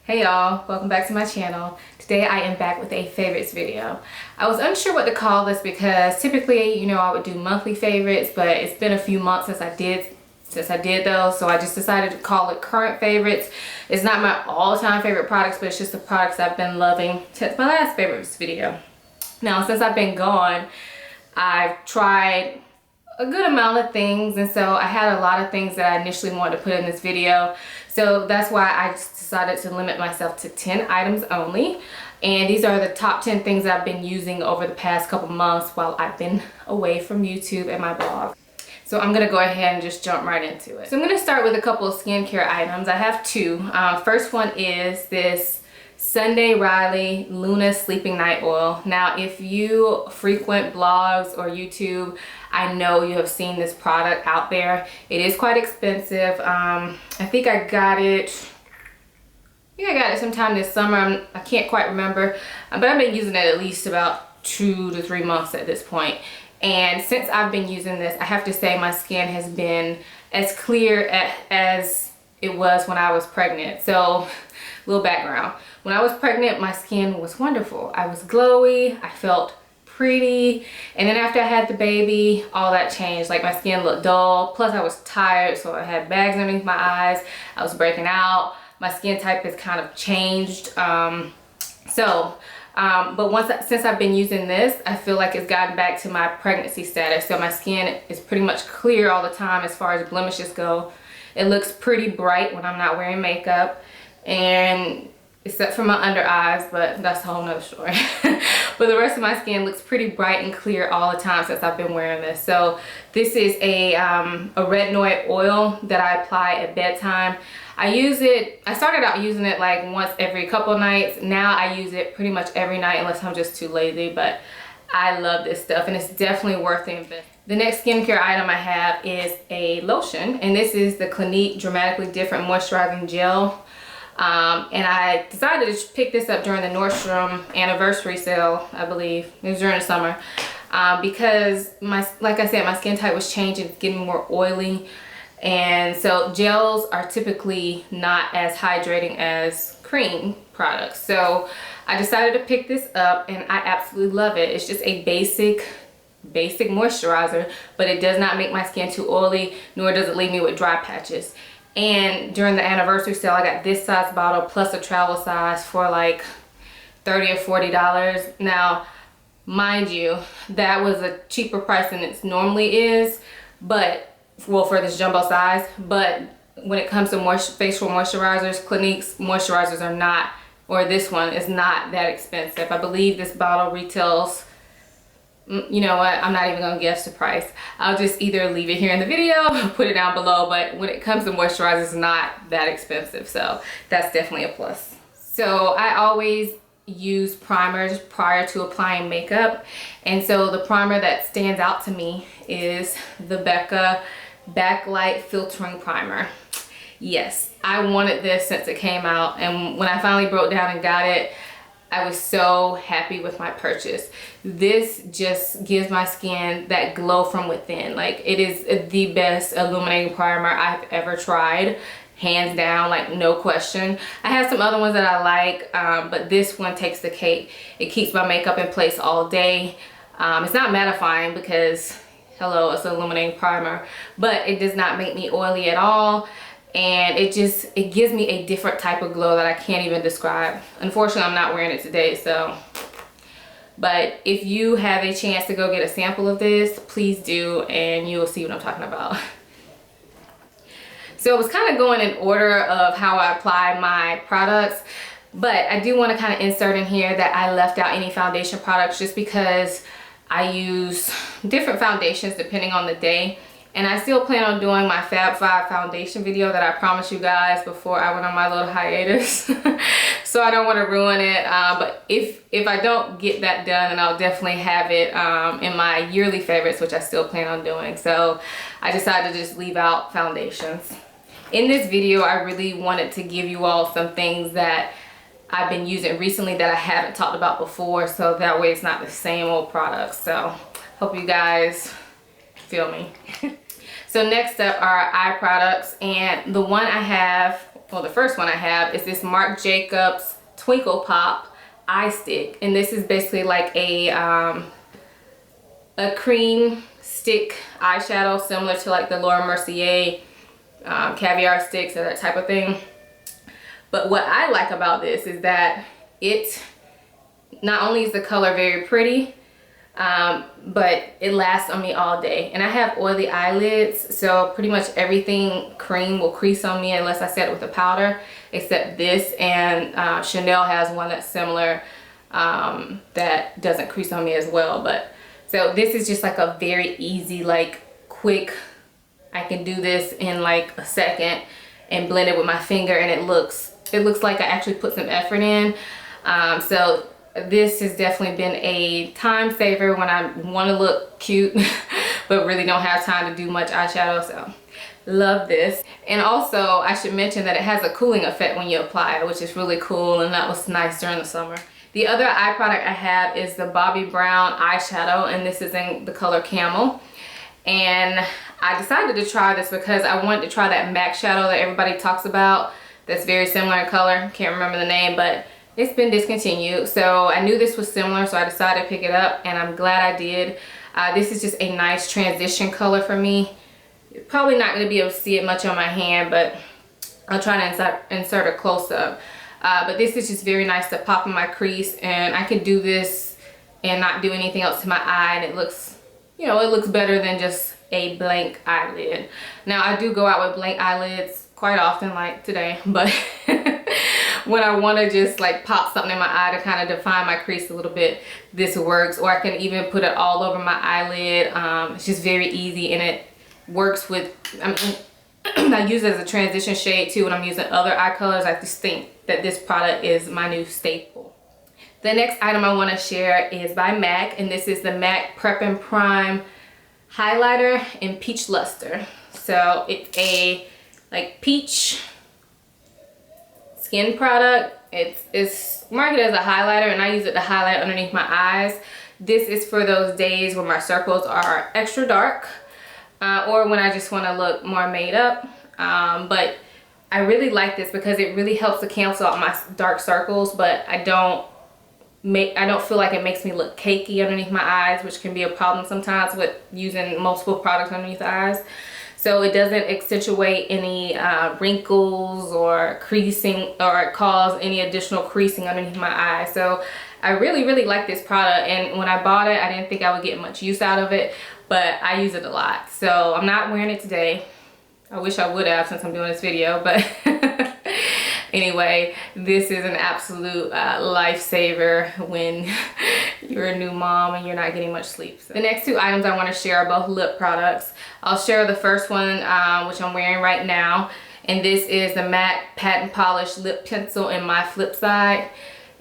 Hey y'all, welcome back to my channel. Today I am back with a favorites video. I was unsure what to call this because typically, you know, I would do monthly favorites, but it's been a few months since I did those, so I just decided to call it current favorites. It's not my all-time favorite products, but it's just the products I've been loving since my last favorites video. Now, since I've been gone, I've tried a good amount of things, and so I had a lot of things that I initially wanted to put in this video. So that's why I just decided to limit myself to 10 items only. And these are the top 10 things I've been using over the past couple months while I've been away from YouTube and my blog. So I'm gonna go ahead and just jump right into it. So I'm gonna start with a couple of skincare items. I have two. First one is this Sunday Riley Luna Sleeping Night Oil. Now, if you frequent blogs or YouTube, I know you have seen this product out there. It is quite expensive. I think I got it sometime this summer. I can't quite remember, but I've been using it at least about 2 to 3 months at this point. And since I've been using this, I have to say my skin has been as clear as it was when I was pregnant. So, little background. When I was pregnant, my skin was wonderful. I was glowy, I felt pretty, and then after I had the baby, all that changed. Like, my skin looked dull, plus I was tired, so I had bags underneath my eyes, I was breaking out, my skin type has kind of changed. But since I've been using this, I feel like it's gotten back to my pregnancy status. So my skin is pretty much clear all the time as far as blemishes go. It looks pretty bright when I'm not wearing makeup, and except for my under eyes, but that's a whole nother story. But the rest of my skin looks pretty bright and clear all the time since I've been wearing this. So this is a retinoid oil that I apply at bedtime. I started out using it like once every couple nights. Now I use it pretty much every night unless I'm just too lazy, but I love this stuff and it's definitely worth the investment. The next skincare item I have is a lotion, and this is the Clinique Dramatically Different Moisturizing Gel. And I decided to pick this up during the Nordstrom anniversary sale, I believe. It was during the summer. Because like I said, my skin type was changing, it's getting more oily. And so gels are typically not as hydrating as cream products. So I decided to pick this up and I absolutely love it. It's just a basic moisturizer, but it does not make my skin too oily, nor does it leave me with dry patches. And during the anniversary sale, I got this size bottle plus a travel size for like $30 or $40. Now, mind you, that was a cheaper price than it normally is, but well, for this jumbo size. But when it comes to facial moisturizers, Clinique's moisturizers are not, or this one is not that expensive. I believe this bottle retails, you know what, I'm not even gonna guess the price. I'll just either leave it here in the video or put it down below, but when it comes to moisturizers, it's not that expensive, so that's definitely a plus. So I always use primers prior to applying makeup, and so the primer that stands out to me is the Becca Backlight Filtering Primer. Yes, I wanted this since it came out, and when I finally broke down and got it, I was so happy with my purchase. This just gives my skin that glow from within. Like, it is the best illuminating primer I've ever tried, hands down, like no question. I have some other ones that I like, but this one takes the cake. It keeps my makeup in place all day. It's not mattifying because, hello, it's an illuminating primer, but it does not make me oily at all. And it gives me a different type of glow that I can't even describe. Unfortunately, I'm not wearing it today, so. But if you have a chance to go get a sample of this, please do, and you will see what I'm talking about. So it was kind of going in order of how I apply my products, but I do want to kind of insert in here that I left out any foundation products just because I use different foundations depending on the day. And I still plan on doing my Fab 5 foundation video that I promised you guys before I went on my little hiatus. So I don't want to ruin it. But if I don't get that done, then I'll definitely have it in my yearly favorites, which I still plan on doing. So I decided to just leave out foundations. In this video, I really wanted to give you all some things that I've been using recently that I haven't talked about before. So that way it's not the same old products. So hope you guys feel me. So next up are eye products, and the one I have, well, the first one I have is this Marc Jacobs Twinkle Pop eye stick, and this is basically like a cream stick eyeshadow similar to like the Laura Mercier caviar sticks or that type of thing. But what I like about this is that it not only is the color very pretty, but it lasts on me all day. And I have oily eyelids, so pretty much everything cream will crease on me unless I set it with a powder, except this. And Chanel has one that's similar that doesn't crease on me as well. But so this is just like a very easy, like quick, I can do this in like a second and blend it with my finger, and it looks like I actually put some effort in. So this has definitely been a time saver when I want to look cute but really don't have time to do much eyeshadow. So love this. And also I should mention that it has a cooling effect when you apply it, which is really cool, and that was nice during the summer. The other eye product I have is the Bobbi Brown eyeshadow, and this is in the color Camel. And I decided to try this because I wanted to try that MAC shadow that everybody talks about that's very similar in color. Can't remember the name, but it's been discontinued. So I knew this was similar, so I decided to pick it up, and I'm glad I did. This is just a nice transition color for me. You're probably not going to be able to see it much on my hand, but I'll try to insert a close-up. But this is just very nice to pop in my crease, and I can do this and not do anything else to my eye, and it looks, you know, it looks better than just a blank eyelid. Now I do go out with blank eyelids quite often, like today, but when I want to just like pop something in my eye to kind of define my crease a little bit, this works. Or I can even put it all over my eyelid. It's just very easy, and it works with, I mean, I use it as a transition shade too when I'm using other eye colors. I just think that this product is my new staple. The next item I want to share is by MAC, and this is the MAC Prep and Prime highlighter in Peach Lustre. So it's a like peach skin product. It's marketed as a highlighter, and I use it to highlight underneath my eyes. This is for those days where my circles are extra dark, or when I just want to look more made up. But I really like this because it really helps to cancel out my dark circles, but I don't feel like it makes me look cakey underneath my eyes, which can be a problem sometimes with using multiple products underneath the eyes. So it doesn't accentuate any wrinkles or creasing, or cause any additional creasing underneath my eyes. So I really, really like this product, and when I bought it, I didn't think I would get much use out of it, but I use it a lot. So I'm not wearing it today. I wish I would have, since I'm doing this video, but anyway, this is an absolute lifesaver when you're a new mom and you're not getting much sleep. So the next two items I want to share are both lip products. I'll share the first one, which I'm wearing right now, and this is the MAC Patent Polish Lip Pencil in my flip side,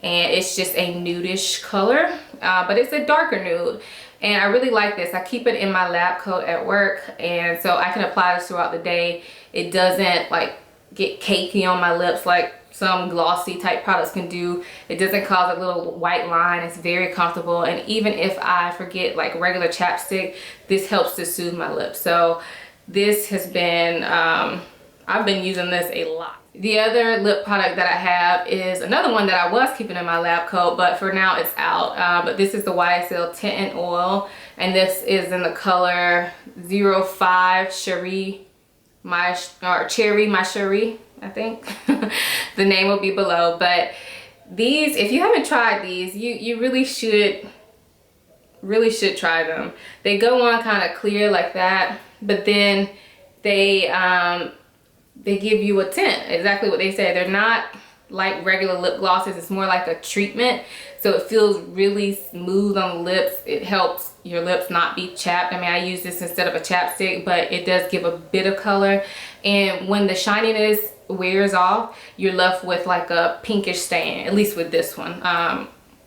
and it's just a nudish color, but it's a darker nude. And I really like this. I keep it in my lab coat at work, and so I can apply this throughout the day. It doesn't like get cakey on my lips like some glossy type products can do. It doesn't cause a little white line. It's very comfortable, and even if I forget like regular chapstick, this helps to soothe my lips. So this has been, I've been using this a lot. The other lip product that I have is another one that I was keeping in my lab coat, but for now it's out. But this is the YSL Tint and Oil, and this is in the color 05 Cherie, Cherie, my Cherie, I think. The name will be below. But these, if you haven't tried these, you really should try them. They go on kind of clear like that, but then they give you a tint, exactly what they say. They're not like regular lip glosses. It's more like a treatment, so it feels really smooth on the lips. It helps your lips not be chapped. I mean, I use this instead of a chapstick, but it does give a bit of color, and when the shininess wears off, you're left with like a pinkish stain, at least with this one,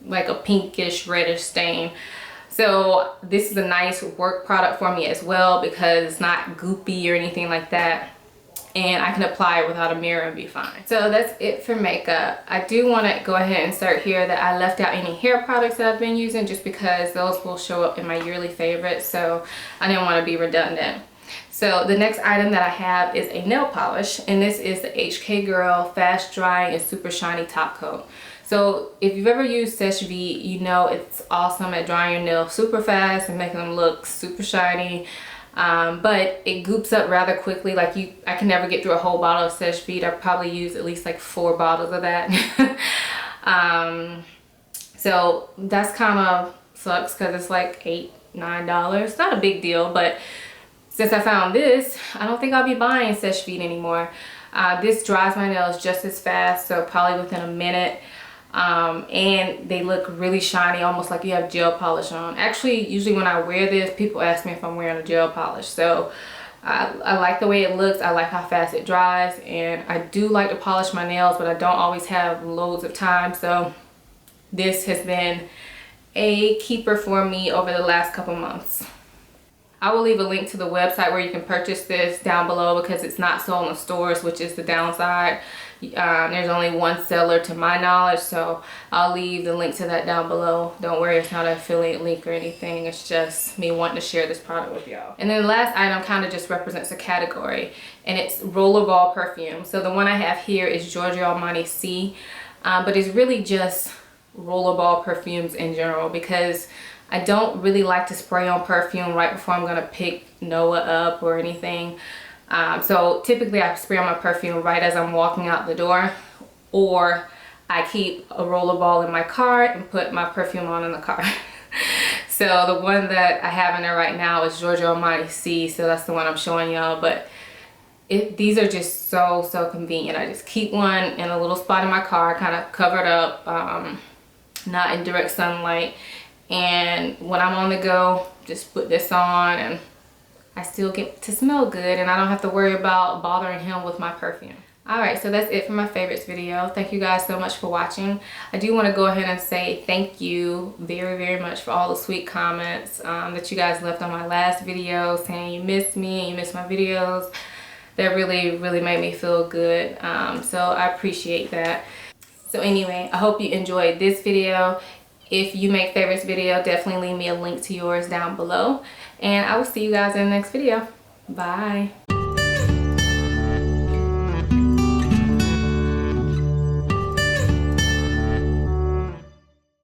like a pinkish reddish stain. So this is a nice work product for me as well because it's not goopy or anything like that, and I can apply it without a mirror and be fine. So that's it for makeup. I do want to go ahead and insert here that I left out any hair products that I've been using, just because those will show up in my yearly favorites, so I didn't want to be redundant. So the next item that I have is a nail polish, and this is the HK Girl Fast Drying and Super Shiny Top Coat. So if you've ever used Seche V, you know it's awesome at drying your nails super fast and making them look super shiny. But it goops up rather quickly. Like I can never get through a whole bottle of Seche V. I probably use at least like 4 bottles of that. So that's kind of sucks because it's like $8-9. It's not a big deal, but since I found this, I don't think I'll be buying Seche V anymore. This dries my nails just as fast, so probably within a minute. And they look really shiny, almost like you have gel polish on. Actually, usually when I wear this, people ask me if I'm wearing a gel polish. So I like the way it looks. I like how fast it dries, and I do like to polish my nails, but I don't always have loads of time. So this has been a keeper for me over the last couple months. I will leave a link to the website where you can purchase this down below because it's not sold in stores, which is the downside. There's only one seller to my knowledge, so I'll leave the link to that down below. Don't worry, it's not an affiliate link or anything. It's just me wanting to share this product with y'all. And then the last item kind of just represents a category, and it's Rollerball perfume. So the one I have here is Georgio Armani C, but it's really just Rollerball perfumes in general because I don't really like to spray on perfume right before I'm gonna pick Noah up or anything. So typically I spray on my perfume right as I'm walking out the door, or I keep a Rollerball in my car and put my perfume on in the car. So the one that I have in there right now is Giorgio Armani C, so that's the one I'm showing y'all. But these are just so convenient. I just keep one in a little spot in my car, kind of covered up, not in direct sunlight. And when I'm on the go, just put this on and I still get to smell good, and I don't have to worry about bothering him with my perfume. Alright, so that's it for my favorites video. Thank you guys so much for watching. I do want to go ahead and say thank you very much for all the sweet comments that you guys left on my last video, saying you missed me and you missed my videos. That really made me feel good. So I appreciate that. So anyway, I hope you enjoyed this video. If you make favorites video, definitely leave me a link to yours down below. And I will see you guys in the next video. Bye.